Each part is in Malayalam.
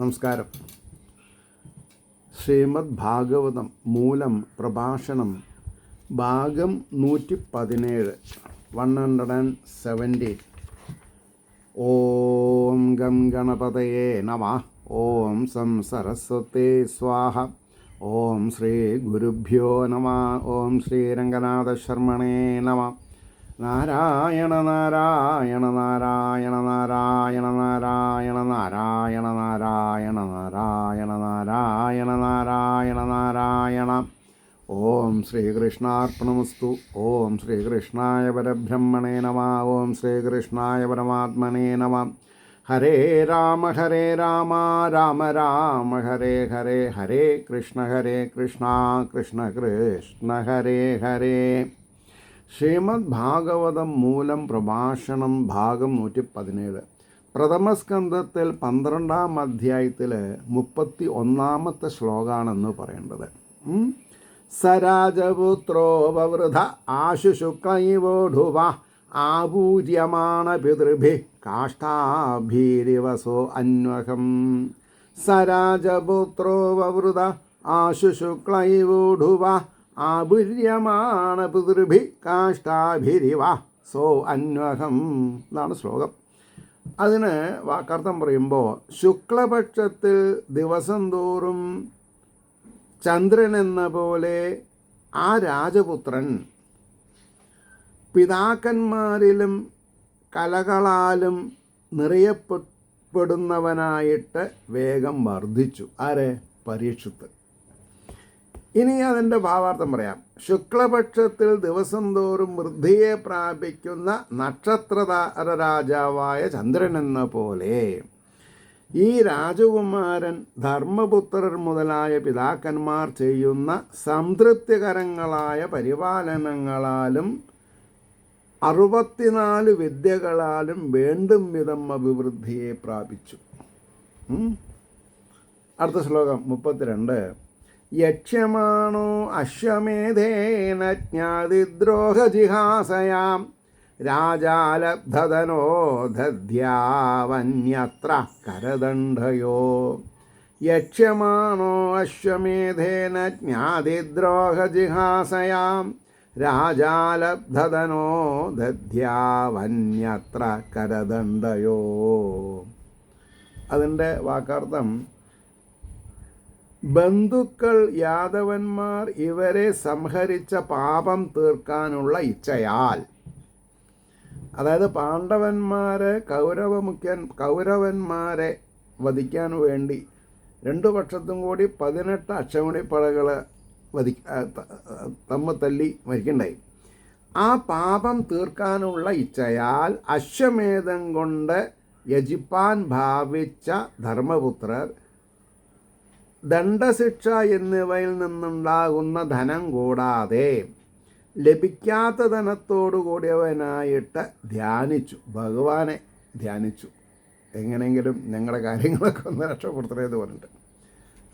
നമസ്കാരം. ശ്രീമദ് ഭാഗവതം മൂലം പ്രഭാഷണം ഭാഗം 117 117. ഓം ഗം ഗണപതയേ നമഃ. ഓം സം സരസ്വതേ സ്വാഹ. ഓം ശ്രീ ഗുരുഭ്യോ നമഃ. ഓം ശ്രീ രംഗനാഥ ശർമ്മണേ നമഃ. നാരായണ നാരായണ നാരായണ നാരായണ നാരായണ നാരായണ നാരായണ നാരായണ നാരായണ നാരായണ നാരായണ. ഓം ശ്രീകൃഷ്ണാർപ്പണമസ്തു. ഓം ശ്രീകൃഷ്ണായ പരബ്രഹ്മണേ നമഃ. ഓം ശ്രീകൃഷ്ണായ പരമാത്മനേ നമഃ. ഹരേ രാമ രാമ രാമ ഹരേ ഹരേ, ഹരേ കൃഷ്ണ കൃഷ്ണ കൃഷ്ണ ഹരേ ഹരേ. ശ്രീമദ് ഭാഗവതം മൂലം പ്രഭാഷണം ഭാഗം 117. പ്രഥമസ്കന്ധത്തിൽ 12-ാം അധ്യായത്തിൽ 31-ാമത്തെ ശ്ലോകമാണെന്ന് പറയേണ്ടത്. സരാജപുത്രോ വവൃധ ആശുശുക്ലൈവോഢുവ ആപൂര്യമാണ പിതൃഭി കാഷ്ഠാഭീരിവസോ അന്വഹം. സരാജപുത്രോ വവൃധ ആശുശുക്ലൈവോഢുവ ആപുര്യമാണ പിതൃഭി കാഷ്ഠാഭിരിവ സോ അന്വഹം എന്നാണ് ശ്ലോകം. അതിന് വാക്കർത്ഥം പറയുമ്പോൾ, ശുക്ലപക്ഷത്തിൽ ദിവസം തോറും ചന്ദ്രൻ എന്ന പോലെ ആ രാജപുത്രൻ പിതാക്കന്മാരിലും കലകളാലും നിറയപ്പെടുന്നവനായിട്ട് വേഗം വർദ്ധിച്ചു. ആരെ? പരീക്ഷിത്ത്. ഇനി അതിൻ്റെ ഭാവാർത്ഥം പറയാം. ശുക്ലപക്ഷത്തിൽ ദിവസം തോറും വൃദ്ധിയെ പ്രാപിക്കുന്ന നക്ഷത്രതാര രാജാവായ ചന്ദ്രൻ എന്ന പോലെ ഈ രാജകുമാരൻ ധർമ്മപുത്രർ മുതലായ പിതാക്കന്മാർ ചെയ്യുന്ന സംതൃപ്തികരങ്ങളായ പരിപാലനങ്ങളാലും 64 വിദ്യകളാലും വേണ്ടും വിധം അഭിവൃദ്ധിയെ പ്രാപിച്ചു. അടുത്ത ശ്ലോകം 32. യക്ഷ്യമാണോ അശ്വമേധേന ജ്ഞാതിദ്രോഹജിഹാസയാം രാജാലബ്ധതനോ ദധ്യാവന്യത്ര കരദണ്ഡയോ. യക്ഷ്യമാണോ അശ്വമേധേന ജ്ഞാതിദ്രോഹജിഹാസയാം രാജാലബ്ധതനോ ദധ്യാവന്യത്ര കരദണ്ഡയോ. അതിൻ്റെ വാക്കാർത്ഥം, ബന്ധുക്കൾ യാദവന്മാർ ഇവരെ സംഹരിച്ച പാപം തീർക്കാനുള്ള ഇച്ഛയാൽ, അതായത് കൗരവന്മാരെ വധിക്കാൻ വേണ്ടി രണ്ടു പക്ഷത്തും കൂടി 18 അക്ഷമണിപ്പടകൾ തല്ലി മരിക്കണ്ടായി. ആ പാപം തീർക്കാനുള്ള ഇച്ഛയാൽ അശ്വമേധം കൊണ്ട് യജിപ്പാൻ ഭാവിച്ച ധർമ്മപുത്രർ ദണ്ഡശിക്ഷ എന്നിവയിൽ നിന്നുണ്ടാകുന്ന ധനം കൂടാതെ ലഭിക്കാത്ത ധനത്തോടുകൂടിയവനായിട്ട് ഭഗവാനെ ധ്യാനിച്ചു. എങ്ങനെയെങ്കിലും ഞങ്ങളുടെ കാര്യങ്ങളൊക്കെ ഒന്ന് രക്ഷപ്പെടുത്തണേന്ന് പറഞ്ഞിട്ട്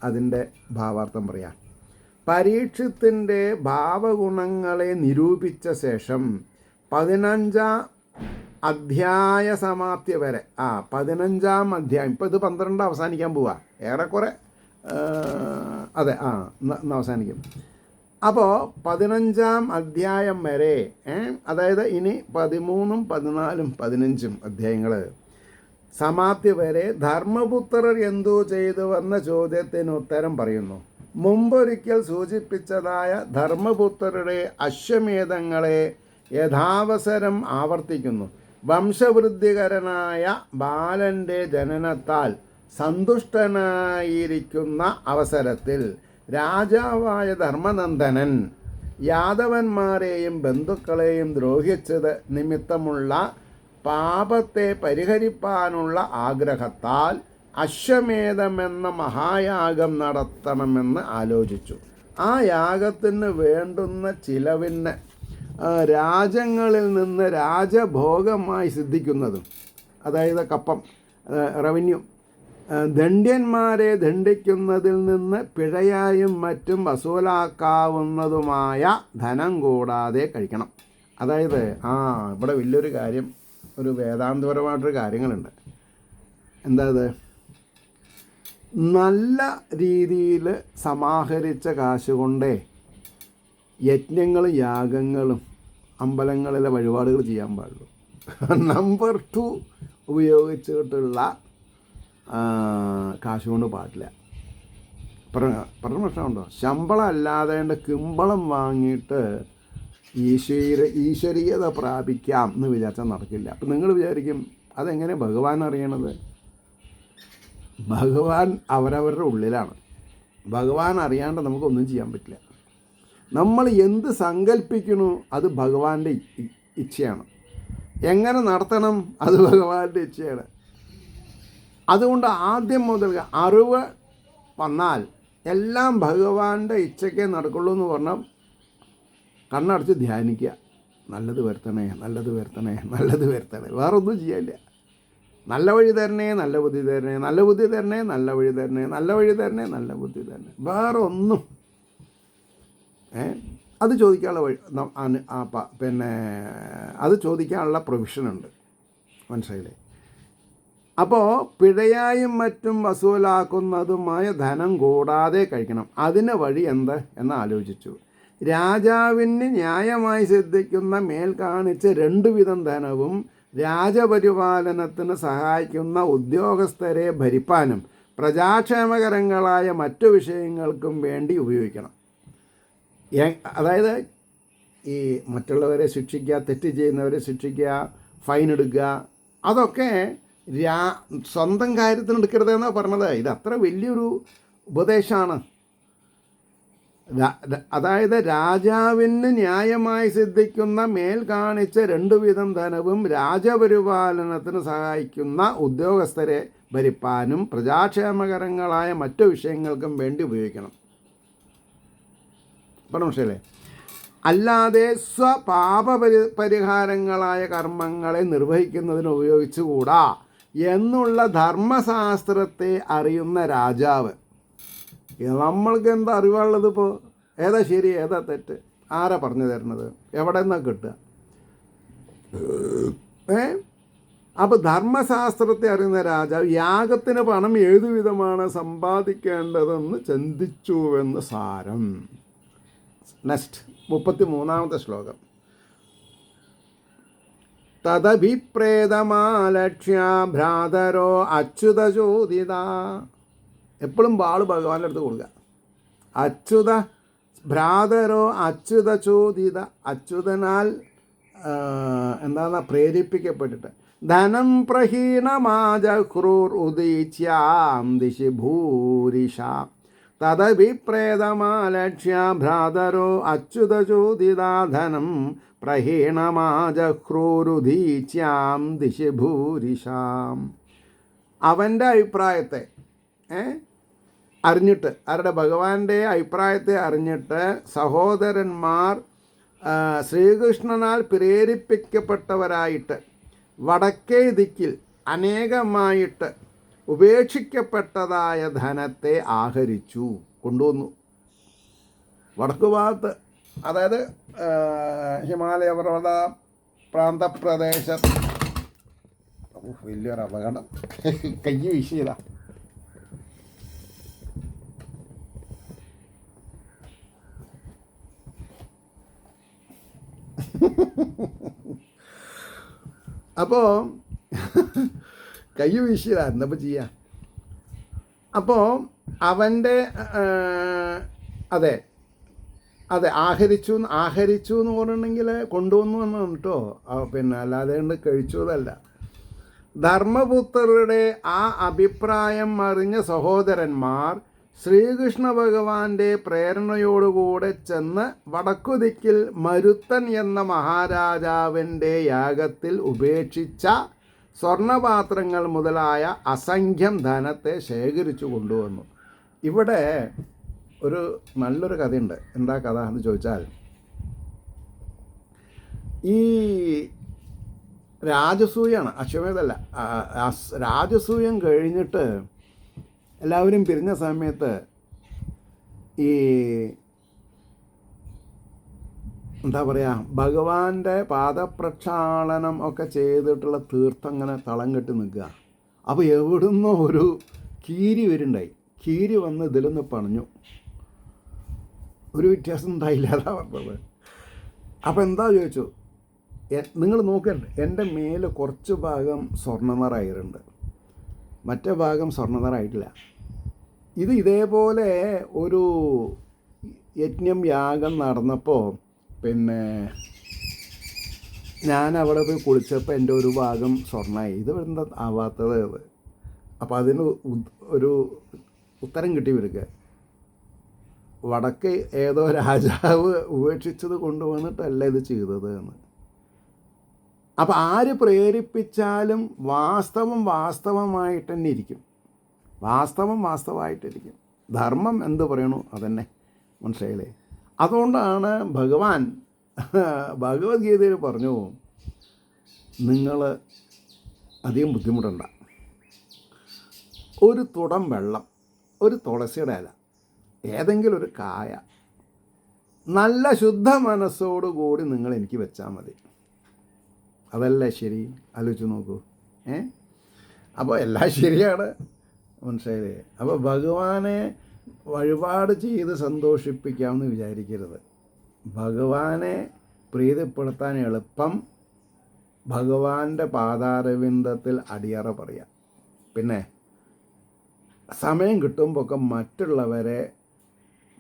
അതിൻ്റെ ഭാവാർത്ഥം പറയാം. പരീക്ഷത്തിൻ്റെ ഭാവഗുണങ്ങളെ നിരൂപിച്ച ശേഷം 15-ാം അധ്യായ സമാപ്തി വരെ 15-ാം അധ്യായം, ഇപ്പോൾ ഇത് 12 അവസാനിക്കാൻ പോവുക, ഏറെക്കുറെ അതെ ഇന്ന് അവസാനിക്കും. അപ്പോൾ 15-ാം അധ്യായം വരെ, അതായത് ഇനി 13, 14, 15 അധ്യായങ്ങൾ സമാപ്തി വരെ ധർമ്മപുത്രർ എന്തോ ചെയ്തുവെന്ന ചോദ്യത്തിന് ഉത്തരം പറയുന്നു. മുമ്പൊരിക്കൽ സൂചിപ്പിച്ചതായ ധർമ്മപുത്രരുടെ അശ്വമേധങ്ങളെ യഥാവസരം ആവർത്തിക്കുന്നു. വംശവൃദ്ധികരനായ ബാലൻ്റെ ജനനത്താൽ സന്തുഷ്ടനായിരിക്കുന്ന അവസരത്തിൽ രാജാവായ ധർമ്മനന്ദനൻ യാദവന്മാരെയും ബന്ധുക്കളെയും ദ്രോഹിച്ചത് നിമിത്തമുള്ള പാപത്തെ പരിഹരിപ്പാനുള്ള ആഗ്രഹത്താൽ അശ്വമേധമെന്ന മഹായാഗം നടത്തണമെന്ന് ആലോചിച്ചു. ആ യാഗത്തിന് വേണ്ടുന്ന ചിലവിന് രാജ്യങ്ങളിൽ നിന്ന് രാജഭോഗമായി സിദ്ധിക്കുന്നതും, അതായത് കപ്പം, റവന്യൂ, ദണ്ഡ്യന്മാരെ ദണ്ഡിക്കുന്നതിൽ നിന്ന് പിഴയായും മറ്റും വസൂലാക്കാവുന്നതുമായ ധനം കൂടാതെ കഴിക്കണം. അതായത് ഇവിടെ വലിയൊരു കാര്യം, ഒരു വേദാന്തപരമായിട്ടൊരു കാര്യങ്ങളുണ്ട്. എന്താ അത്? നല്ല രീതിയിൽ സമാഹരിച്ച കാശ് കൊണ്ടേ യജ്ഞങ്ങളും യാഗങ്ങളും അമ്പലങ്ങളിലെ വഴിപാടുകൾ ചെയ്യാൻ പാടുള്ളൂ. നമ്പർ 2 ഉപയോഗിച്ചിട്ടുള്ള കാശ് കൊണ്ട് പാടില്ല. പറഞ്ഞ പ്രശ്നമുണ്ടോ? ശമ്പളം അല്ലാതെ കിമ്പളം വാങ്ങിയിട്ട് ഈശ്വരീയത പ്രാപിക്കാം എന്ന് വിചാരിച്ചാൽ നടക്കില്ല. അപ്പം നിങ്ങൾ വിചാരിക്കും അതെങ്ങനെ ഭഗവാൻ അറിയണത്? ഭഗവാൻ അവരവരുടെ ഉള്ളിലാണ്. ഭഗവാൻ അറിയാണ്ട് നമുക്കൊന്നും ചെയ്യാൻ പറ്റില്ല. നമ്മൾ എന്ത് സങ്കല്പിക്കണോ അത് ഭഗവാന്റെ ഇച്ഛയാണ്. എങ്ങനെ നടത്തണം അത് ഭഗവാന്റെ ഇച്ഛയാണ്. അതുകൊണ്ട് ആദ്യം മുതൽ അറിവ് വന്നാൽ എല്ലാം ഭഗവാന്റെ ഇച്ഛയ്ക്കേ നടക്കുള്ളൂ എന്ന് പറഞ്ഞാൽ കണ്ണടച്ച് ധ്യാനിക്കുക. നല്ലത് വരുത്തണേ, നല്ലത് വരുത്തണേ, നല്ലത് വരുത്തണേ. വേറൊന്നും ചെയ്യാനില്ല. നല്ല വഴി തരണേ, നല്ല ബുദ്ധി തരണേ, നല്ല ബുദ്ധി തരണേ, നല്ല വഴി തരണേ, നല്ല വഴി തരണേ, നല്ല ബുദ്ധി തരണേ. വേറെ ഒന്നും അത് ചോദിക്കാനുള്ള വഴി പിന്നെ അത് ചോദിക്കാനുള്ള പ്രൊവിഷനുണ്ട്. മനസ്സിലായില്ലേ? അപ്പോൾ പിഴയായും മറ്റും വസൂലാക്കുന്നതുമായ ധനം കൂടാതെ കഴിക്കണം. അതിന് വഴി എന്ത് എന്ന് ആലോചിച്ചു. രാജാവിന് ന്യായമായി സിദ്ധിക്കുന്ന മേൽ കാണിച്ച 2 വിധം ധനവും രാജപരിപാലനത്തിന് സഹായിക്കുന്ന ഉദ്യോഗസ്ഥരെ ഭരിപ്പാനും പ്രജാക്ഷേമകരങ്ങളായ മറ്റു വിഷയങ്ങൾക്കും വേണ്ടി ഉപയോഗിക്കണം. അതായത് ഈ മറ്റുള്ളവരെ ശിക്ഷിക്കുക, തെറ്റ് ചെയ്യുന്നവരെ ശിക്ഷിക്കുക, ഫൈൻ എടുക്കുക, അതൊക്കെ സ്വന്തം കാര്യത്തിന് എടുക്കരുതെന്നാണ് പറഞ്ഞത്. ഇത് അത്ര വലിയൊരു ഉപദേശമാണ്. അതായത് രാജാവിന് ന്യായമായി സിദ്ധിക്കുന്ന മേൽ കാണിച്ച 2 വിധം ധനവും രാജപരിപാലനത്തിന് സഹായിക്കുന്ന ഉദ്യോഗസ്ഥരെ ഭരിപ്പാനും പ്രജാക്ഷേമകരങ്ങളായ മറ്റു വിഷയങ്ങൾക്കും വേണ്ടി ഉപയോഗിക്കണം. മനസ്സിലല്ലേ? അല്ലാതെ പരിഹാരങ്ങളായ കർമ്മങ്ങളെ നിർവഹിക്കുന്നതിന് ഉപയോഗിച്ചുകൂടാ എന്നുള്ള ധർമ്മശാസ്ത്രത്തെ അറിയുന്ന രാജാവ്. നമ്മൾക്ക് എന്താ അറിവുള്ളത്? ഇപ്പോൾ ഏതാ ശരി, ഏതാ തെറ്റ്, ആരാ പറഞ്ഞു തരുന്നത്, എവിടെ നിന്നാണ് കിട്ടുക? അപ്പോൾ ധർമ്മശാസ്ത്രത്തെ അറിയുന്ന രാജാവ് യാഗത്തിന് പണം ഏതു വിധമാണ് സമ്പാദിക്കേണ്ടതെന്ന് ചിന്തിച്ചുവെന്ന് സാരം. നെക്സ്റ്റ് 33-ാമത്തെ ശ്ലോകം. തദഭിപ്രേതമാലക്ഷ്യ ഭ്രാതരോ അച്യുതചോദിത. എപ്പോഴും ബാള് ഭഗവാന്റെ അടുത്ത് കൊടുക്കുക. അച്യുത ഭ്രാതരോ അച്യുത ചോദിത. അച്യുതനാൽ എന്താണ് പ്രേരിപ്പിക്കപ്പെട്ടിട്ട് ധനം പ്രഹീണമാജക്രൂർ ഉദീച്യാം ദിശി ഭൂരിഷ. തദഭിപ്രേതമാലക്ഷ്യ ഭ്രാതരോ അച്യുത ചോദിത ധനം പ്രഹീണമാജക്രൂരുദീച്യാം ദിശി ഭൂരിഷാം. അവൻ്റെ അഭിപ്രായത്തെ അറിഞ്ഞിട്ട്, ആരുടെ? ഭഗവാന്റെ അഭിപ്രായത്തെ അറിഞ്ഞിട്ട് സഹോദരന്മാർ ശ്രീകൃഷ്ണനാൽ പ്രേരിപ്പിക്കപ്പെട്ടവരായിട്ട് വടക്കേ ദിക്കിൽ അനേകമായിട്ട് ഉപേക്ഷിക്കപ്പെട്ടതായ ധനത്തെ ആഹരിച്ചു കൊണ്ടുവന്നു. വടക്കു ഭാഗത്ത്, അതായത് ഹിമാലയ പർവ്വത പ്രാന്തപ്രദേശത്ത് വലിയൊരു അപകടം കൈ വീശിയതാ. അപ്പോൾ കൈ വീശിയതാ, എന്തപ്പോൾ ചെയ്യാം? അപ്പോൾ അവൻ്റെ അതെ ആഹരിച്ചു എന്ന് പറഞ്ഞിട്ടുണ്ടെങ്കിൽ കൊണ്ടുവന്നു എന്ന് കേട്ടോ. പിന്നെ അല്ലാതെ കൊണ്ട് കഴിച്ചതല്ല. ധർമ്മപുത്രരുടെ ആ അഭിപ്രായം അറിഞ്ഞ സഹോദരന്മാർ ശ്രീകൃഷ്ണ ഭഗവാന്റെ പ്രേരണയോടുകൂടെ ചെന്ന് വടക്കുദിക്കിൽ മരുത്തൻ എന്ന മഹാരാജാവിൻ്റെ യാഗത്തിൽ ഉപേക്ഷിച്ച സ്വർണപാത്രങ്ങൾ മുതലായ അസംഖ്യം ധനത്തെ ശേഖരിച്ചു കൊണ്ടുവന്നു. ഇവിടെ ഒരു നല്ലൊരു കഥയുണ്ട്. എന്താ കഥ എന്ന് ചോദിച്ചാൽ, ഈ രാജസൂയാണ്, അശ്വമേധമല്ല, രാജസൂയം കഴിഞ്ഞിട്ട് എല്ലാവരും പിരിഞ്ഞ സമയത്ത് ഈ എന്താ പറയുക, ഭഗവാന്റെ പാദപ്രക്ഷാളനം ഒക്കെ ചെയ്തിട്ടുള്ള തീർത്ഥം ഇങ്ങനെ തളം കെട്ടി നിൽക്കുക. അപ്പോൾ എവിടുന്നോ ഒരു കീരി വരുന്നുണ്ടായി. കീരി വന്ന് ഇതിലൊന്ന് പണിഞ്ഞു. ഒരു വ്യത്യാസം ഉണ്ടായില്ല, അതാ പറഞ്ഞത്. അപ്പോൾ എന്താ ചോദിച്ചു, നിങ്ങൾ നോക്കണ്ട, എൻ്റെ മേല് കുറച്ച് ഭാഗം സ്വർണ്ണനിറായിട്ടുണ്ട്, മറ്റേ ഭാഗം സ്വർണ്ണനിറായിട്ടില്ല. ഇതേപോലെ ഒരു യജ്ഞം യാഗം നടന്നപ്പോൾ പിന്നെ ഞാൻ അവിടെ പോയി കുളിച്ചപ്പോൾ എൻ്റെ ഒരു ഭാഗം സ്വർണ്ണമായി. ഇത് എന്താ ആവാത്തത്? അപ്പോൾ അതിന് ഒരു ഉത്തരം കിട്ടി ഇവർക്ക്. വടക്ക് ഏതോ രാജാവ് ഉപേക്ഷിച്ചത് കൊണ്ടുവന്നിട്ടല്ല ഇത് ചെയ്തത് എന്ന്. അപ്പം ആര് പ്രേരിപ്പിച്ചാലും വാസ്തവം വാസ്തവമായിട്ട് തന്നെ ഇരിക്കും. വാസ്തവം വാസ്തവമായിട്ടിരിക്കും. ധർമ്മം എന്ത് പറയണു അതന്നെ. മനസ്സിലായില്ലേ? അതുകൊണ്ടാണ് ഭഗവാൻ ഭഗവത്ഗീതയിൽ പറഞ്ഞു, നിങ്ങൾ അധികം ബുദ്ധിമുട്ടണ്ട. ഒരു തുടം വെള്ളം, ഒരു തുളസിയുടെ ഇല, ഏതെങ്കിലും ഒരു കായ, നല്ല ശുദ്ധ മനസ്സോടുകൂടി നിങ്ങൾ എനിക്ക് വെച്ചാൽ മതി. അതല്ലേ ശരി? ആലോചിച്ച് നോക്കൂ. അപ്പോൾ എല്ലാം ശരിയാണ്. മനസ്സിലായില്ലേ? അപ്പോൾ ഭഗവാനെ വഴിപാട് ചെയ്ത് സന്തോഷിപ്പിക്കാമെന്ന് വിചാരിക്കരുത്. ഭഗവാനെ പ്രീതിപ്പെടുത്താൻ എളുപ്പം ഭഗവാന്റെ പാതാരവിന്ദത്തിൽ അടിയറ പറയാം. പിന്നെ സമയം കിട്ടുമ്പോഴൊക്കെ മറ്റുള്ളവരെ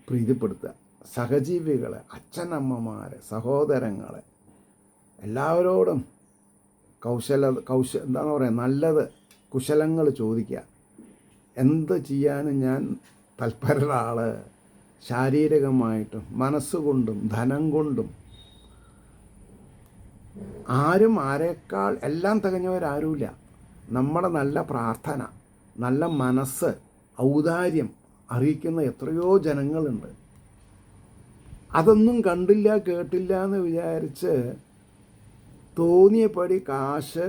പ്രീതിപ്പെടുത്തുക. സഹജീവികളെ, അച്ഛനമ്മമാരെ, സഹോദരങ്ങളെ, എല്ലാവരോടും എന്താണ് പറയുക, നല്ലത് കുശലങ്ങൾ ചോദിക്കുക. എന്ത് ചെയ്യാനും ഞാൻ തൽപരരാൾ. ശാരീരികമായിട്ടും മനസ്സുകൊണ്ടും ധനം കൊണ്ടും. ആരും ആരേക്കാൾ എല്ലാം തികഞ്ഞവരാരുമില്ല. നമ്മുടെ നല്ല പ്രാർത്ഥന, നല്ല മനസ്സ്, ഔദാര്യം അറിയിക്കുന്ന എത്രയോ ജനങ്ങളുണ്ട്. അതൊന്നും കണ്ടില്ല കേട്ടില്ല എന്ന് വിചാരിച്ച് തോന്നിയപടി കാശ്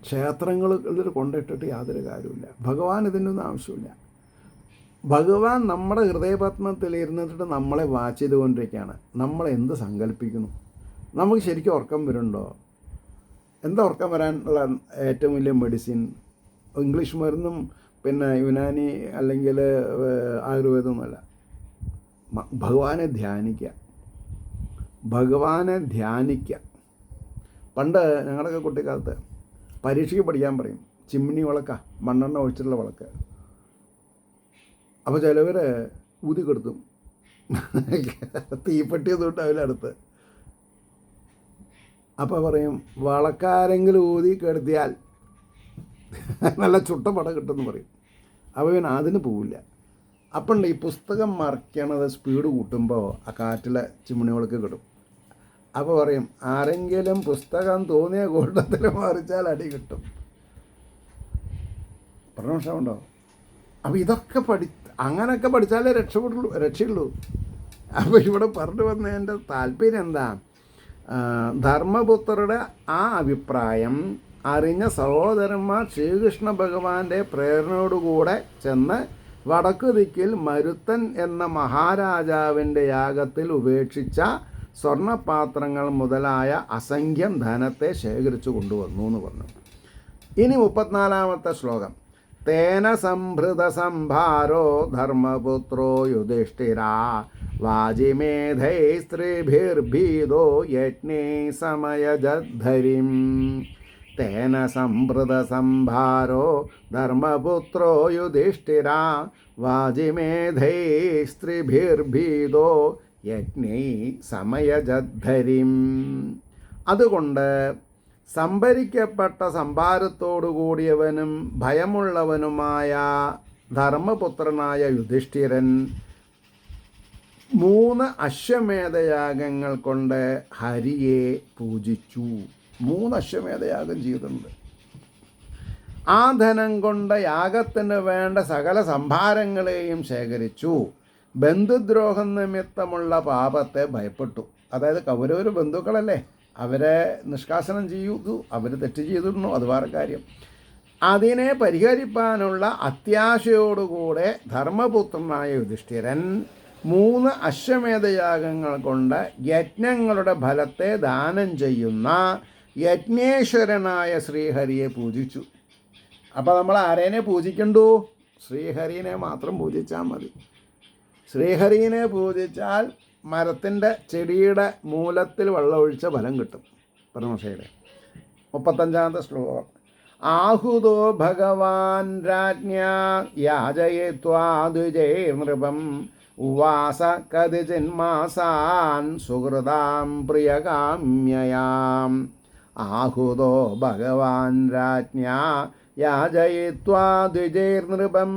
ക്ഷേത്രങ്ങളിൽ കൊണ്ടിട്ടിട്ട് യാതൊരു കാര്യമില്ല. ഭഗവാൻ ഇതിനൊന്നും ആവശ്യമില്ല. ഭഗവാൻ നമ്മുടെ ഹൃദയപത്മത്തിൽ ഇരുന്നിട്ട് നമ്മളെ വാച്ച് ചെയ്തുകൊണ്ടിരിക്കുകയാണ്. നമ്മളെന്ത് സങ്കല്പിക്കുന്നു? നമുക്ക് ശരിക്കും ഉറക്കം വരുന്നുണ്ടോ? എന്താ ഉറക്കം വരാനുള്ള ഏറ്റവും വലിയ മെഡിസിൻ? ഇംഗ്ലീഷ് മരുന്നും പിന്നെ യുനാനി അല്ലെങ്കിൽ ആയുർവേദമൊന്നുമല്ല. ഭഗവാനെ ധ്യാനിക്കുക. ഭഗവാനെ ധ്യാനിക്കുക. പണ്ട് ഞങ്ങളുടെയൊക്കെ കുട്ടിക്കാലത്ത് പരീക്ഷയ്ക്ക് പഠിക്കാൻ പറയും, ചിമ്മിനി വിളക്ക, മണ്ണെണ്ണ ഒഴിച്ചിട്ടുള്ള വിളക്ക്. അപ്പോൾ ചിലവർ ഊതി കെടുത്തും. തീപ്പെട്ടിയൊന്നും ഉണ്ടാവില്ല അടുത്ത്. അപ്പോൾ പറയും, വളക്കാരെങ്കിലും ഊതി കെടുത്തിയാൽ നല്ല ചുട്ട പട കിട്ടുമെന്ന് പറയും. അപ്പോൾ പിന്നെ അതിന് പോവില്ല. അപ്പം ഈ പുസ്തകം മറിക്കണത് സ്പീഡ് കൂട്ടുമ്പോൾ ആ കാറ്റിലെ ചിമ്മിണി വിളക്ക് കിട്ടും. അപ്പോൾ പറയും, ആരെങ്കിലും പുസ്തകം തോന്നിയ കൂട്ടത്തിൽ മറിച്ചാൽ അടി കിട്ടും. പ്രശ്നമുണ്ടോ? അപ്പോൾ ഇതൊക്കെ അങ്ങനെയൊക്കെ പഠിച്ചാലേ രക്ഷയുള്ളൂ. അപ്പോൾ ഇവിടെ പറഞ്ഞു വന്നതിൻ്റെ താല്പര്യം എന്താ? ധർമ്മപുത്രരുടെ ആ അഭിപ്രായം അറിഞ്ഞ സഹോദരന്മാർ ശ്രീകൃഷ്ണ ഭഗവാന്റെ പ്രേരണയോടുകൂടെ ചെന്ന് വടക്കു ദിക്കിൽ മരുത്തൻ എന്ന മഹാരാജാവിൻ്റെ യാഗത്തിൽ ഉപേക്ഷിച്ച സ്വർണ്ണപാത്രങ്ങൾ മുതലായ അസംഖ്യം ധനത്തെ ശേഖരിച്ചു കൊണ്ടുവന്നു എന്ന് പറഞ്ഞു. ഇനി 34-ാമത്തെ ശ്ലോകം. തേന സംഭൃത സംഭാരോ ധർമ്മപുത്രോ യുധിഷ്ഠിരാ വാജിമേധൈ സ്ത്രീഭിർഭീതോ യജ്ഞേ സമയജദ്ധരിം. തേന സംഭൃത സംഭാരോ ധർമ്മപുത്രോ യുധിഷ്ഠിരാ വാജിമേധൈ സ്ത്രീഭിർഭീതോ യജ്ഞൈ സമയജദ്ധരിം. അതുകൊണ്ട് സംഭരിക്കപ്പെട്ട സംഭാരത്തോടു കൂടിയവനും ഭയമുള്ളവനുമായ ധർമ്മപുത്രനായ യുധിഷ്ഠിരൻ 3 അശ്വമേധയാഗങ്ങൾ കൊണ്ട് ഹരിയെ പൂജിച്ചു. 3 അശ്വമേധയാഗം ചെയ്തിട്ടുണ്ട്. ആ ധനം കൊണ്ട് യാഗത്തിന് വേണ്ട സകല സംഭാരങ്ങളെയും ശേഖരിച്ചു. ബന്ധുദ്രോഹം നിമിത്തമുള്ള പാപത്തെ ഭയപ്പെട്ടു. അതായത് കൗരവർ ബന്ധുക്കളല്ലേ, അവരെ നിഷ്കാസനം ചെയ്തു, അവർ തെറ്റ് ചെയ്തിരുന്നു, അത് വേറെ കാര്യം. അതിനെ പരിഹരിപ്പാനുള്ള അത്യാശയോടുകൂടെ ധർമ്മപുത്രനായ യുധിഷ്ഠിരൻ 3 അശ്വമേധയാഗങ്ങൾ കൊണ്ട് യജ്ഞങ്ങളുടെ ഫലത്തെ ദാനം ചെയ്യുന്ന യജ്ഞേശ്വരനായ ശ്രീഹരിയെ പൂജിച്ചു. അപ്പോൾ നമ്മൾ ആരേനെ പൂജിക്കണ്ടു? ശ്രീഹരിനെ മാത്രം പൂജിച്ചാൽ മതി. ശ്രീഹരിനെ പൂജിച്ചാൽ മരത്തിൻ്റെ ചെടിയുടെ മൂലത്തിൽ വെള്ളമൊഴിച്ച ഫലം കിട്ടും. പരമശയുടെ 35-ാമത്തെ ശ്ലോകം. ആഹുതോ ഭഗവാൻ രാജ്ഞാ യാചയിത്വാ ദ്വിജൈർനൃപം ഉവാസ കതിചിന്മാസാൻ സുഹൃതാം പ്രിയകാമ്യയാം. ആഹുതോ ഭഗവാൻ രാജ്ഞാ യാചയിത്വാ ദ്വിജൈർനൃപം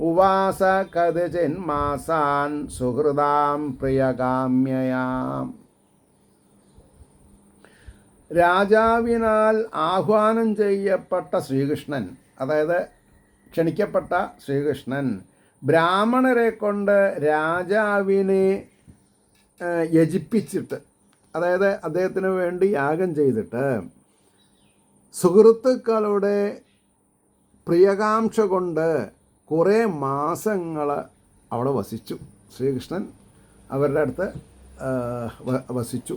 ഉവാസ കതിചിന്മാസാൻ സുഹൃതാം പ്രിയകാമ്യയാം. രാജാവിനാൽ ആഹ്വാനം ചെയ്യപ്പെട്ട ശ്രീകൃഷ്ണൻ, അതായത് ക്ഷണിക്കപ്പെട്ട ശ്രീകൃഷ്ണൻ ബ്രാഹ്മണരെ കൊണ്ട് രാജാവിനെ യജിപ്പിച്ചിട്ട്, അതായത് അദ്ദേഹത്തിന് വേണ്ടി യാഗം ചെയ്തിട്ട് സുഹൃത്തുക്കളുടെ പ്രിയകാംക്ഷ കൊണ്ട് കുറേ മാസങ്ങൾ അവിടെ വസിച്ചു. ശ്രീകൃഷ്ണൻ അവരുടെ അടുത്ത് വസിച്ചു.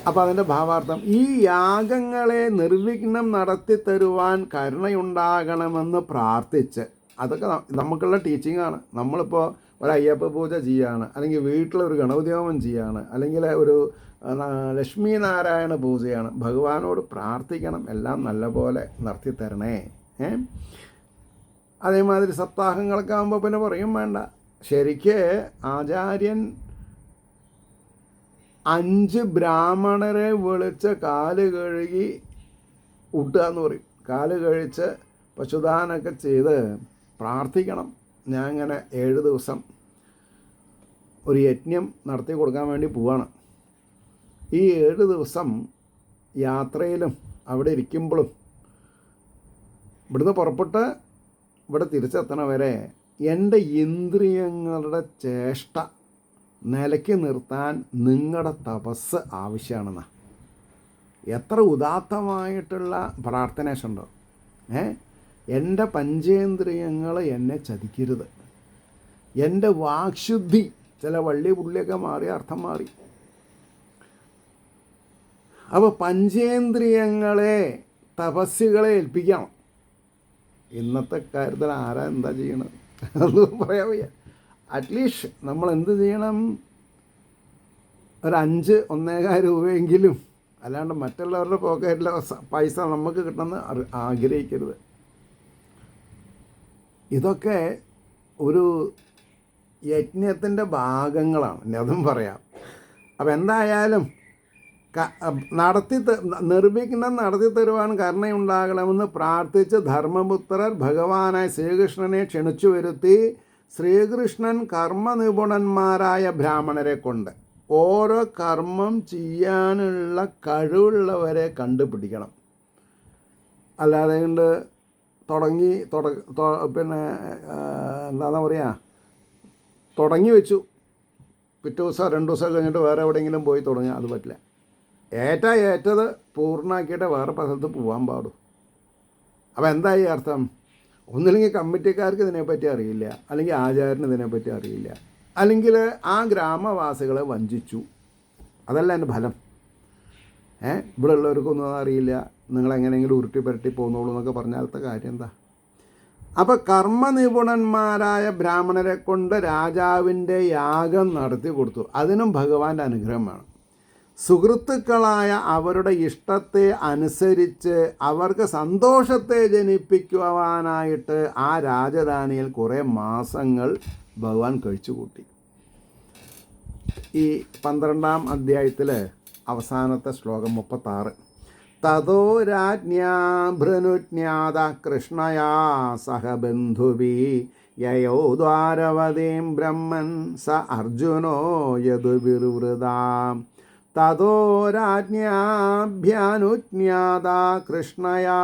അപ്പോൾ അതിൻ്റെ ഭാവാർത്ഥം, ഈ യാഗങ്ങളെ നിർവിഘ്നം നടത്തി തരുവാൻ കരുണയുണ്ടാകണമെന്ന് പ്രാർത്ഥിച്ച്, അതൊക്കെ നമുക്കുള്ള ടീച്ചിങ്ങാണ്. നമ്മളിപ്പോൾ ഒരു അയ്യപ്പ പൂജ ചെയ്യുകയാണ്, അല്ലെങ്കിൽ വീട്ടിലൊരു ഗണപതി ഹോമം ചെയ്യുകയാണ്, അല്ലെങ്കിൽ ഒരു ലക്ഷ്മി നാരായണ പൂജയാണ്. ഭഗവാനോട് പ്രാർത്ഥിക്കണം, എല്ലാം നല്ലപോലെ നടത്തി തരണേ. അതേമാതിരി സപ്താഹങ്ങളൊക്കെ ആകുമ്പോൾ പിന്നെ പറയും വേണ്ട. ശരിക്ക് ആചാര്യൻ 5 ബ്രാഹ്മണരെ വിളിച്ച് കാല് കഴുകി ഊട്ടുക എന്ന് പറയും. കാല് കഴിച്ച് പശുദാനമൊക്കെ ചെയ്ത് പ്രാർത്ഥിക്കണം. ഞാൻ ഇങ്ങനെ 7 ദിവസം ഒരു യജ്ഞം നടത്തി കൊടുക്കാൻ വേണ്ടി പോവാണ്. ഈ 7 ദിവസം യാത്രയിലും അവിടെ ഇരിക്കുമ്പോഴും ഇവിടുന്ന് പുറപ്പെട്ട് ഇവിടെ തിരിച്ചെത്തണ വരെ എൻ്റെ ഇന്ദ്രിയങ്ങളുടെ ചേഷ്ട നിലയ്ക്ക് നിർത്താൻ നിങ്ങളുടെ തപസ് ആവശ്യമാണെന്നാ. എത്ര ഉദാത്തമായിട്ടുള്ള പ്രാർത്ഥനയുണ്ടോ. എൻ്റെ പഞ്ചേന്ദ്രിയങ്ങൾ എന്നെ ചതിക്കരുത്. എൻ്റെ വാക്ശുദ്ധി, ചില വള്ളി പുള്ളിയൊക്കെ മാറി അർത്ഥം മാറി. അപ്പോൾ പഞ്ചേന്ദ്രിയങ്ങളെ തപസ്സുകളെ ഏൽപ്പിക്കണം. ഇന്നത്തെ കാര്യത്തിൽ ആരാ എന്താ ചെയ്യണത് അത് പറയാൻ വയ്യ. അറ്റ്ലീസ്റ്റ് നമ്മൾ എന്ത് ചെയ്യണം, ഒരു 5-1.25 രൂപയെങ്കിലും, അല്ലാണ്ട് മറ്റുള്ളവരുടെ പോക്കറ്റിലെ പൈസ നമുക്ക് കിട്ടണമെന്ന് ആഗ്രഹിക്കരുത്. ഇതൊക്കെ ഒരു യജ്ഞത്തിൻ്റെ ഭാഗങ്ങളാണ്, അതും പറയാം. അപ്പം എന്തായാലും നിർവിഘ്നം നടത്തി തരുവാൻ കരുണയുണ്ടാകണമെന്ന് പ്രാർത്ഥിച്ച് ധർമ്മപുത്രർ ഭഗവാനായ ശ്രീകൃഷ്ണനെ ക്ഷണിച്ചു വരുത്തി. ശ്രീകൃഷ്ണൻ കർമ്മനിപുണന്മാരായ ബ്രാഹ്മണരെ കൊണ്ട് ഓരോ കർമ്മം ചെയ്യാനുള്ള കഴിവുള്ളവരെ കണ്ടുപിടിക്കണം. അല്ലാതെ കൊണ്ട് പിന്നെ എന്താണെന്ന് പറയുക, തുടങ്ങി വെച്ചു, പിറ്റേ ദിവസം 2 ദിവസം കഴിഞ്ഞിട്ട് വേറെ എവിടെയെങ്കിലും പോയി തുടങ്ങുക, അത് പറ്റില്ല. ഏറ്റത് പൂർണ്ണമാക്കിയിട്ട് വേറെ സ്ഥലത്ത് പോകാൻ പാടും. അപ്പോൾ എന്തായി അർത്ഥം? ഒന്നില്ലെങ്കിൽ കമ്മിറ്റിക്കാർക്ക് ഇതിനെപ്പറ്റി അറിയില്ല, അല്ലെങ്കിൽ ആചാര്യന് ഇതിനെപ്പറ്റി അറിയില്ല, അല്ലെങ്കിൽ ആ ഗ്രാമവാസികളെ വഞ്ചിച്ചു. അതല്ല എൻ്റെ ഫലം. ഇവിടെ ഉള്ളവർക്കൊന്നും അറിയില്ല, നിങ്ങളെങ്ങനെയെങ്കിലും ഉരുട്ടി പുരട്ടി പോന്നോളൂ എന്നൊക്കെ പറഞ്ഞാലത്തെ കാര്യം എന്താ? അപ്പോൾ കർമ്മനിപുണന്മാരായ ബ്രാഹ്മണരെ കൊണ്ട് രാജാവിൻ്റെ യാഗം നടത്തി കൊടുത്തു. അതിനും ഭഗവാന്റെ അനുഗ്രഹം വേണം. സുഹൃത്തുക്കളായ അവരുടെ ഇഷ്ടത്തെ അനുസരിച്ച് അവർക്ക് സന്തോഷത്തെ ജനിപ്പിക്കുവാനായിട്ട് ആ രാജധാനിയിൽ കുറേ മാസങ്ങൾ ഭഗവാൻ കഴിച്ചുകൂട്ടി. ഈ 12-ാം അധ്യായത്തിൽ അവസാനത്തെ ശ്ലോകം 36. തതോ രാജ്ഞാ ഭൃനുജ്ഞാത കൃഷ്ണയാ സഹ ബന്ധുഭി യയോ ദ്വാരവതീം ബ്രഹ്മൻ സ അർജുനോ യദുവിർവൃതാം. തതോ രാജ്ഞാഭ്യനുജ്ഞാത കൃഷ്ണയാ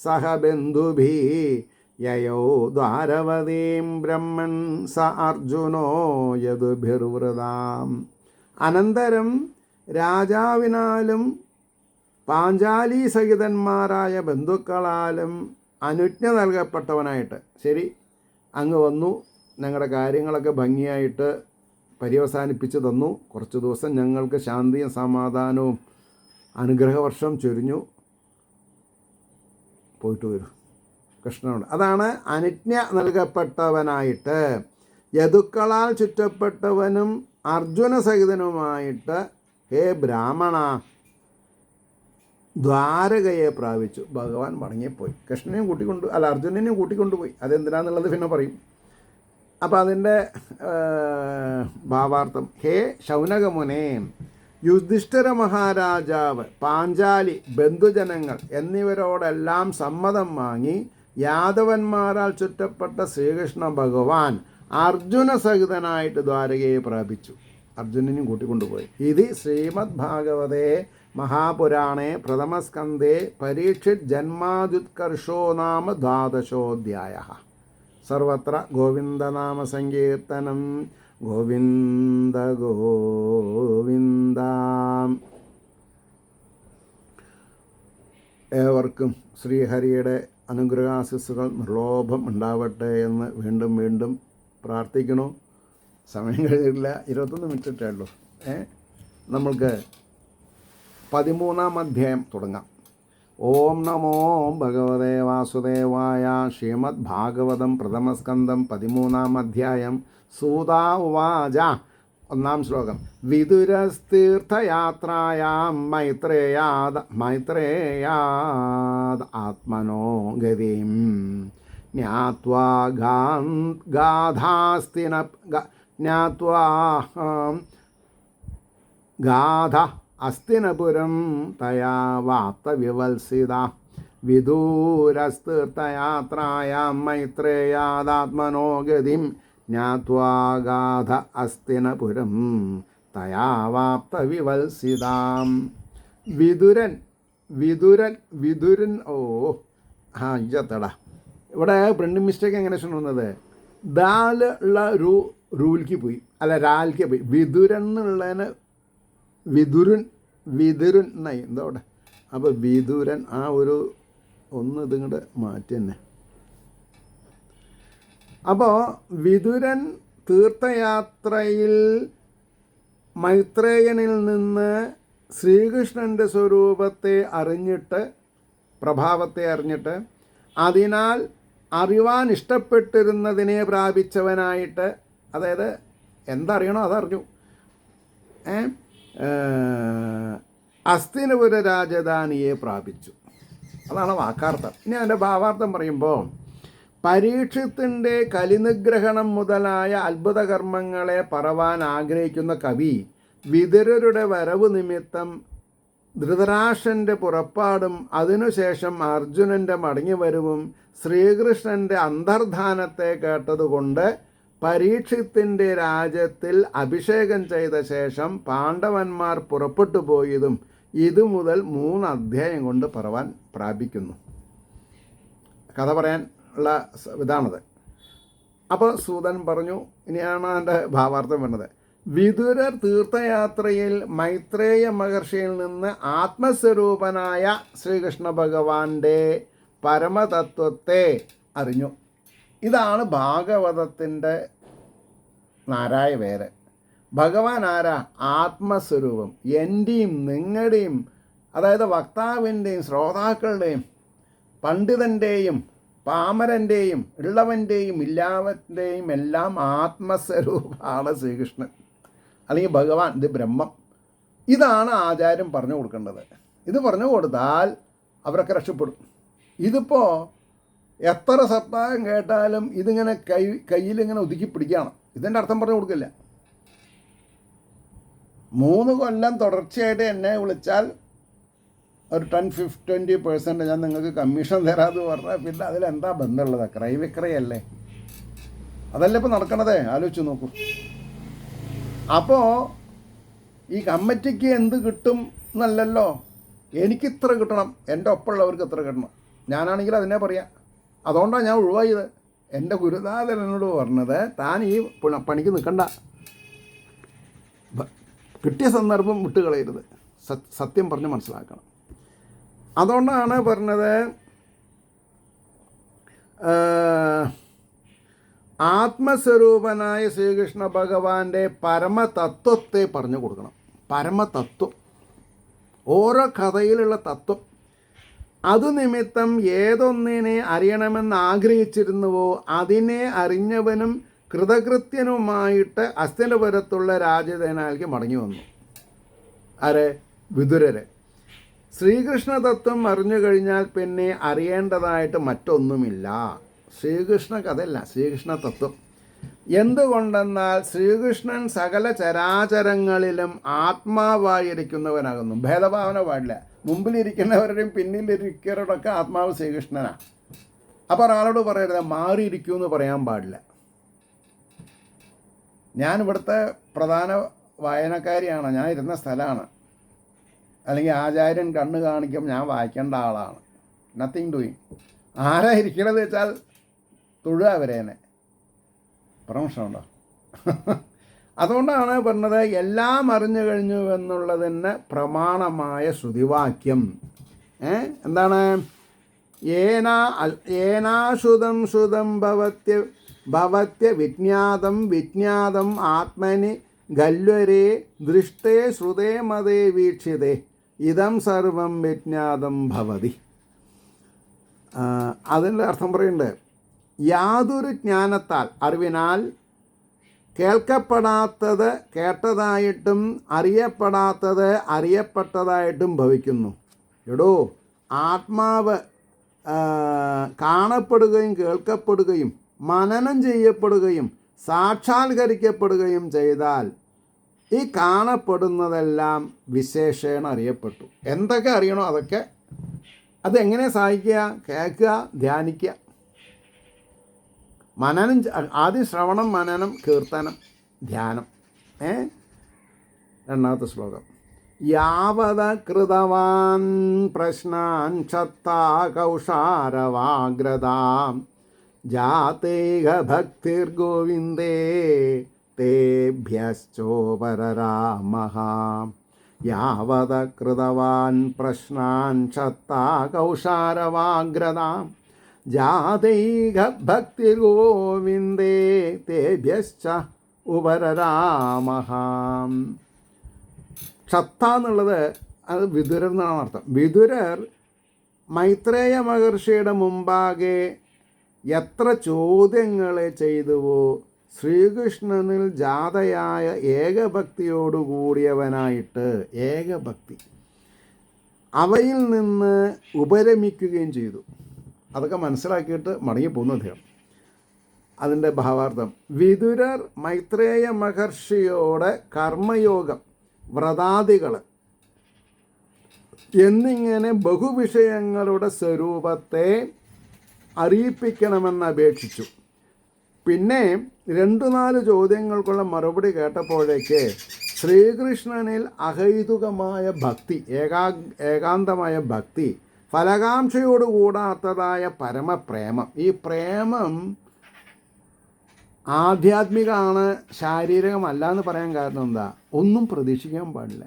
സഹ ബന്ധുഭി യയോ ദ്വാരവതീം ബ്രഹ്മൻ സ അർജുനോ യദുഭിർവൃതാം. അനന്തരം രാജാവിനാലും പാഞ്ചാലി സഹിതന്മാരായ ബന്ധുക്കളാലും അനുജ്ഞ നൽകപ്പെട്ടവനായിട്ട്, ശരി അങ്ങ് വന്നു, ഞങ്ങളുടെ കാര്യങ്ങളൊക്കെ ഭംഗിയായിട്ട് പര്യവസാനിപ്പിച്ച് തന്നു, കുറച്ച് ദിവസം ഞങ്ങൾക്ക് ശാന്തിയും സമാധാനവും അനുഗ്രഹവർഷം ചൊരിഞ്ഞു, പോയിട്ട് വരും. കൃഷ്ണനോട്. അതാണ് അനുജ്ഞ നൽകപ്പെട്ടവനായിട്ട് യദുക്കളാൽ ചുറ്റപ്പെട്ടവനും അർജുന സഹിതനുമായിട്ട് ഹേ ബ്രാഹ്മണ ദ്വാരകയെ പ്രാപിച്ചു. ഭഗവാൻ മടങ്ങിപ്പോയി. കൃഷ്ണനെയും അർജുനനെയും കൂട്ടിക്കൊണ്ടുപോയി. അതെന്തിനാന്നുള്ളത് പിന്നെ പറയും. അപ്പം അതിൻ്റെ ഭാവാർത്ഥം ഹേ ശൗനകമുനേ യുധിഷ്ഠിര മഹാരാജാവ് പാഞ്ചാലി ബന്ധുജനങ്ങൾ എന്നിവരോടെല്ലാം സമ്മതം വാങ്ങി യാദവന്മാരാൽ ചുറ്റപ്പെട്ട ശ്രീകൃഷ്ണ ഭഗവാൻ അർജുന സഹിതനായിട്ട് ദ്വാരകയെ പ്രാപിച്ചു. അർജുനനെയും കൂട്ടിക്കൊണ്ടുപോയി. ഇത് ശ്രീമദ് ഭാഗവതേ മഹാപുരാണേ പ്രഥമസ്കന്ധേ പരീക്ഷിത് ജന്മാദ്യുത്കർഷോ നാമ ദ്വാദശോധ്യായഃ. സർവത്ര ഗോവിന്ദനാമ സങ്കീർത്തനം. ഗോവിന്ദ ഗോവിന്ദ. ഏവർക്കും ശ്രീഹരിയുടെ അനുഗ്രഹാശിസ്സുകൾ നിർലോഭം ഉണ്ടാവട്ടെ എന്ന് വീണ്ടും വീണ്ടും പ്രാർത്ഥിക്കണു. സമയം കഴിഞ്ഞിട്ടില്ല, 21 മിനിറ്റേ ഉള്ളൂ. നമ്മൾക്ക് 13-ാം അധ്യായം തുടങ്ങാം. ഓം നമോ ഭഗവതേ വാസുദേവായ. ശ്രീമദ് ഭാഗവതം പ്രഥമസ്കന്ധം 13-ാം അധ്യായം. സൂതാ ഉവാച. 1-ാം ശ്ലോകം. വിദുരസ്തീർത്ഥയാത്രായാം മൈത്രേയാദ് ആത്മനോ ഗതിം ജ്ഞാത്വാ ഗാധ അസ്തിനപുരം തയാ വാപ്തവിവത്സിത. വിദൂരസ്തീർത്ഥയാത്രായാം മൈത്രേയാദാത്മനോ ഗതിം ജ്ഞാത്വാ ഗാധ അസ്തിനപുരം തയാ വാപ്തവിവത്സിതാം. വിതുരൻ ഇജത്തടാ. ഇവിടെ പ്രിൻ്റ് മിസ്റ്റേക്ക് എങ്ങനെ ചൊല്ലുന്നത്? ദാൽ ഉള്ള റൂൽക്ക് പോയി, അല്ല രാൽക്ക് പോയി. വിതുരൻ എന്നുള്ളതിന് വിതുരൻ എന്നായി എന്താ അവിടെ. അപ്പോൾ വിതുരൻ ആ ഒരു ഒന്ന് ഇതിങ്ങോട്ട് മാറ്റി തന്നെ. അപ്പോൾ വിതുരൻ തീർത്ഥയാത്രയിൽ മൈത്രേയനിൽ നിന്ന് ശ്രീകൃഷ്ണൻ്റെ സ്വരൂപത്തെ അറിഞ്ഞിട്ട്, പ്രഭാവത്തെ അറിഞ്ഞിട്ട്, അതിനാൽ അറിവാൻ ഇഷ്ടപ്പെട്ടിരുന്നതിനെ പ്രാപിച്ചവനായിട്ട്, അതായത് എന്തറിയണോ അതറിഞ്ഞു. അസ്തിനപുര രാജധാനിയെ പ്രാപിച്ചു. അതാണ് വാക്കാർത്ഥം. ഇനി അതിൻ്റെ ഭാവാർത്ഥം പറയുമ്പോൾ, പരീക്ഷത്തിൻ്റെ കലിനിഗ്രഹണം മുതലായ അത്ഭുതകർമ്മങ്ങളെ പറവാൻ ആഗ്രഹിക്കുന്ന കവി വിതുരരുടെ വരവ് നിമിത്തം ധൃതരാഷ്ട്രൻ്റെ പുറപ്പാടും അതിനുശേഷം അർജുനൻ്റെ മടങ്ങിവരവും ശ്രീകൃഷ്ണൻ്റെ അന്തർധാനത്തെ കേട്ടതുകൊണ്ട് പരീക്ഷത്തിൻ്റെ രാജ്യത്തിൽ അഭിഷേകം ചെയ്ത ശേഷം പാണ്ഡവന്മാർ പുറപ്പെട്ടു പോയതും ഇതുമുതൽ 3 അധ്യായം കൊണ്ട് പറവാൻ പ്രാപിക്കുന്നു. കഥ പറയാൻ ഉള്ള ഇതാണത്. അപ്പോൾ സൂതൻ പറഞ്ഞു, ഇനിയാണ് അതിൻ്റെ ഭാവാർത്ഥം വരുന്നത്. വിതുരർ തീർത്ഥയാത്രയിൽ മൈത്രേയ മഹർഷിയിൽ നിന്ന് ആത്മസ്വരൂപനായ ശ്രീകൃഷ്ണ ഭഗവാന്റെ പരമതത്വത്തെ അറിഞ്ഞു. ഇതാണ് ഭാഗവതത്തിൻ്റെ നാരായ വേര്. ഭഗവാൻ ആരാ? ആത്മസ്വരൂപം. എൻ്റെയും നിങ്ങളുടെയും, അതായത് വക്താവിൻ്റെയും ശ്രോതാക്കളുടെയും പണ്ഡിതൻ്റെയും പാമരൻ്റെയും ഉള്ളവൻ്റെയും ഇല്ലാവൻ്റെയും എല്ലാം ആത്മസ്വരൂപമാണ് ശ്രീകൃഷ്ണൻ, അല്ലെങ്കിൽ ഭഗവാൻ. ഇത് ബ്രഹ്മം. ഇതാണ് ആചാര്യം പറഞ്ഞു കൊടുക്കേണ്ടത്. ഇത് പറഞ്ഞു കൊടുത്താൽ അവരൊക്കെ രക്ഷപ്പെടും. ഇതിപ്പോൾ എത്ര സപ്താഹം കേട്ടാലും ഇതിങ്ങനെ കയ്യിലിങ്ങനെ ഒതുക്കി പിടിക്കുകയാണ്. ഇതിൻ്റെ അർത്ഥം പറഞ്ഞു കൊടുക്കില്ല. 3 കൊല്ലം തുടർച്ചയായിട്ട് എന്നെ വിളിച്ചാൽ ഒരു 10-20% ഞാൻ നിങ്ങൾക്ക് കമ്മീഷൻ തരാമെന്ന് പറഞ്ഞാൽ പിന്നെ അതിലെന്താ ബന്ധമുള്ളത്? ക്രയവിക്രയല്ലേ? അതല്ലേ ഇപ്പോൾ നടക്കണതേ. ആലോചിച്ച് നോക്കൂ. അപ്പോൾ ഈ കമ്മിറ്റിക്ക് എന്ത് കിട്ടും എന്നല്ലല്ലോ, എനിക്കിത്ര കിട്ടണം, എൻ്റെ ഒപ്പമുള്ളവർക്ക് എത്ര കിട്ടണം. ഞാനാണെങ്കിൽ അതിനെ പറയാം. അതുകൊണ്ടാണ് ഞാൻ ഒഴിവായത്. എൻ്റെ ഗുരുനാഥൻ എന്നോട് പറഞ്ഞത്, താൻ ഈ പണിക്ക് നിൽക്കണ്ട, കിട്ടിയ സന്ദർഭം വിട്ടുകളയരുത്, സത്യം പറഞ്ഞ് മനസ്സിലാക്കണം. അതുകൊണ്ടാണ് പറഞ്ഞത്, ആത്മസ്വരൂപനായ ശ്രീകൃഷ്ണ ഭഗവാന്റെ പരമതത്വത്തെ പറഞ്ഞു കൊടുക്കണം. പരമതത്വം, ഓരോ കഥയിലുള്ള തത്വം. അതുനിമിത്തം ഏതൊന്നിനെ അറിയണമെന്ന് ആഗ്രഹിച്ചിരുന്നുവോ അതിനെ അറിഞ്ഞവനും കൃതകൃത്യനുമായിട്ട് ഹസ്തിനപുരത്തുള്ള രാജധാനിക്ക് മടങ്ങി വന്നു. ആരെ? വിതുരരെ. ശ്രീകൃഷ്ണ തത്വം അറിഞ്ഞു കഴിഞ്ഞാൽ പിന്നെ അറിയേണ്ടതായിട്ട് മറ്റൊന്നുമില്ല. ശ്രീകൃഷ്ണ കഥയല്ല, ശ്രീകൃഷ്ണ തത്വം. എന്തുകൊണ്ടെന്നാൽ ശ്രീകൃഷ്ണൻ സകല ചരാചരങ്ങളിലും ആത്മാവായിരിക്കുന്നവനാകുന്നു. ഭേദഭാവന പാടില്ല. മുമ്പിലിരിക്കുന്നവരുടെയും പിന്നിലിരിക്കുന്നവരുടെയൊക്കെ ആത്മാവ് ശ്രീകൃഷ്ണനാണ്. അപ്പോൾ ഒരാളോട് പറയരുത് മാറിയിരിക്കൂ എന്ന് പറയാൻ പാടില്ല. ഞാൻ ഇവിടുത്തെ പ്രധാന വായനക്കാരിയാണ്, ഞാൻ ഇരുന്ന സ്ഥലമാണ്, അല്ലെങ്കിൽ ആചാര്യൻ കണ്ണ് കാണിക്കും ഞാൻ വായിക്കേണ്ട ആളാണ്. Nothing doing. ആരാ ഇരിക്കണത് വെച്ചാൽ തൊഴുക അവരേനെ. പ്രമോഷനുണ്ടോ? അതുകൊണ്ടാണ് പറഞ്ഞത് എല്ലാം അറിഞ്ഞു കഴിഞ്ഞു എന്നുള്ളതിന് പ്രമാണമായ ശ്രുതിവാക്യം. എന്താണ്? ഏനാശുതം ശ്രുതം ഭവത്യ വിജ്ഞാതം വിജ്ഞാതം ആത്മനി ഗല്വരേ ദൃഷ്ടേ ശ്രുതേ മതേ വീക്ഷിതേ ഇതം സർവം വിജ്ഞാതം ഭവതി. അതിൻ്റെ അർത്ഥം പറയുന്നുണ്ട്, യാതൊരു ജ്ഞാനത്താൽ അറിവിനാൽ കേൾക്കപ്പെടാത്തത് കേട്ടതായിട്ടും അറിയപ്പെടാത്തത് അറിയപ്പെട്ടതായിട്ടും ഭവിക്കുന്നു. എടോ, ആത്മാവ് കാണപ്പെടുകയും കേൾക്കപ്പെടുകയും മനനം ചെയ്യപ്പെടുകയും സാക്ഷാത്കരിക്കപ്പെടുകയും ചെയ്താൽ ഈ കാണപ്പെടുന്നതെല്ലാം വിശേഷേണ അറിയപ്പെട്ടു. എന്തൊക്കെ അറിയണോ അതൊക്കെ അതെങ്ങനെ സഹായിക്കുക? കേൾക്കുക, ധ്യാനിക്കുക. മനനം ആദ്യം ശ്രവണം, മനനം, കീർത്തനം, ധ്യാനം. രണ്ടാമത്തെ ശ്ലോകം. യാവത കൃതവാൻ പ്രശ്നാൻ ക്ഷത്താ കൗഷാരവാഗ്രതാം ജാതേഹ ഭക്തിർഗോവിന്ദേ തേഭ്യശ്ചോപരരാമഃ. യാവത കൃതവാൻ പ്രശ്നാൻ ക്ഷത്താ കൗഷാരവാഗ്രതാം ജാതൈക ഭക്തിർഗോവിന്ദേ തേഭ്യശ്ച ഉപരരാമഃ. ക്ഷത്ത എന്നുള്ളത് അത് വിതുരർ എന്നാണ് അർത്ഥം. വിതുരർ മൈത്രേയ മഹർഷിയുടെ മുമ്പാകെ എത്ര ചോദ്യങ്ങളെ ചെയ്തുവോ ശ്രീകൃഷ്ണനിൽ ജാതയായ ഏകഭക്തിയോടുകൂടിയവനായിട്ട് ഏകഭക്തി അവയിൽ നിന്ന് ഉപരമിക്കുകയും ചെയ്തു. അതൊക്കെ മനസ്സിലാക്കിയിട്ട് മടങ്ങിപ്പോകുന്നു അദ്ദേഹം. അതിൻ്റെ ഭാവാർത്ഥം, വിതുരർ മൈത്രേയ മഹർഷിയോട് കർമ്മയോഗം, വ്രതാദികൾ എന്നിങ്ങനെ ബഹുവിഷയങ്ങളുടെ സ്വരൂപത്തെ അറിയിപ്പിക്കണമെന്ന് അപേക്ഷിച്ചു. പിന്നെ 2-4 ചോദ്യങ്ങൾക്കുള്ള മറുപടി കേട്ടപ്പോഴേക്ക് ശ്രീകൃഷ്ണനിൽ അഹൈതുകമായ ഭക്തി, ഏകാന്തമായ ഭക്തി, ഫലകാംക്ഷയോട് കൂടാത്തതായ പരമപ്രേമം. ഈ പ്രേമം ആധ്യാത്മികമാണ്, ശാരീരികമല്ല എന്ന് പറയാൻ കാരണം എന്താ? ഒന്നും പ്രതീക്ഷിക്കാൻ പാടില്ല.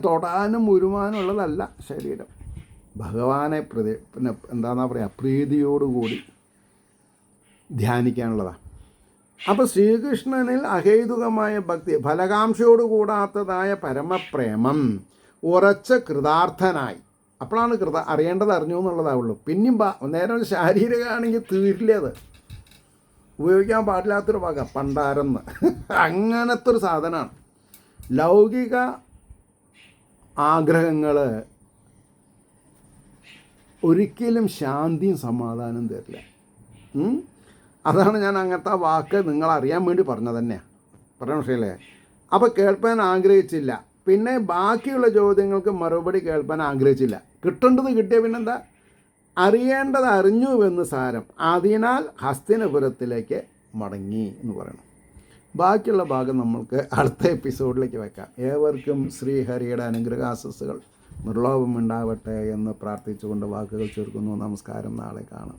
തൊടാനും ഉരുമാനും ഉള്ളതല്ല ശരീരം. ഭഗവാനെ പിന്നെ എന്താണെന്നാ പറയുക, പ്രീതിയോടുകൂടി ധ്യാനിക്കാനുള്ളതാണ്. അപ്പോൾ ശ്രീകൃഷ്ണനിൽ അഹേതുകമായ ഭക്തി, ഫലകാംക്ഷയോട് കൂടാത്തതായ പരമപ്രേമം, ഉറച്ച കൃതാർത്ഥനായി. അപ്പോഴാണ് അറിയേണ്ടത് അറിഞ്ഞു എന്നുള്ളതാവുള്ളൂ. പിന്നെയും നേരം ശാരീരികമാണെങ്കിൽ തീരില്ല, അത് ഉപയോഗിക്കാൻ പാടില്ലാത്തൊരു വക പണ്ടാരെന്ന് അങ്ങനത്തെ ഒരു സാധനമാണ്. ലൗകിക ആഗ്രഹങ്ങൾ ഒരിക്കലും ശാന്തിയും സമാധാനം തരില്ല. അതാണ് ഞാൻ അങ്ങനത്തെ വാക്ക് നിങ്ങളറിയാൻ വേണ്ടി പറഞ്ഞത് തന്നെയാണ്. പറഞ്ഞ വിഷയല്ലേ? അപ്പോൾ കേൾപ്പാൻ ആഗ്രഹിച്ചില്ല, പിന്നെ ബാക്കിയുള്ള ചോദ്യങ്ങൾക്ക് മറുപടി കേൾപ്പാൻ ആഗ്രഹിച്ചില്ല. കിട്ടേണ്ടത് കിട്ടിയ പിന്നെന്താ? അറിയേണ്ടത് അറിഞ്ഞുവെന്ന് സാരം. അതിനാൽ ഹസ്തിനപുരത്തിലേക്ക് മടങ്ങി എന്ന് പറയണം. ബാക്കിയുള്ള ഭാഗം നമ്മൾക്ക് അടുത്ത എപ്പിസോഡിലേക്ക് വെക്കാം. ഏവർക്കും ശ്രീഹരിയുടെ അനുഗ്രഹാശസ്സുകൾ നിർലോഭമുണ്ടാവട്ടെ എന്ന് പ്രാർത്ഥിച്ചുകൊണ്ട് വാക്കുകൾ ചേർക്കുന്നു. നമസ്കാരം. നാളെ കാണാം.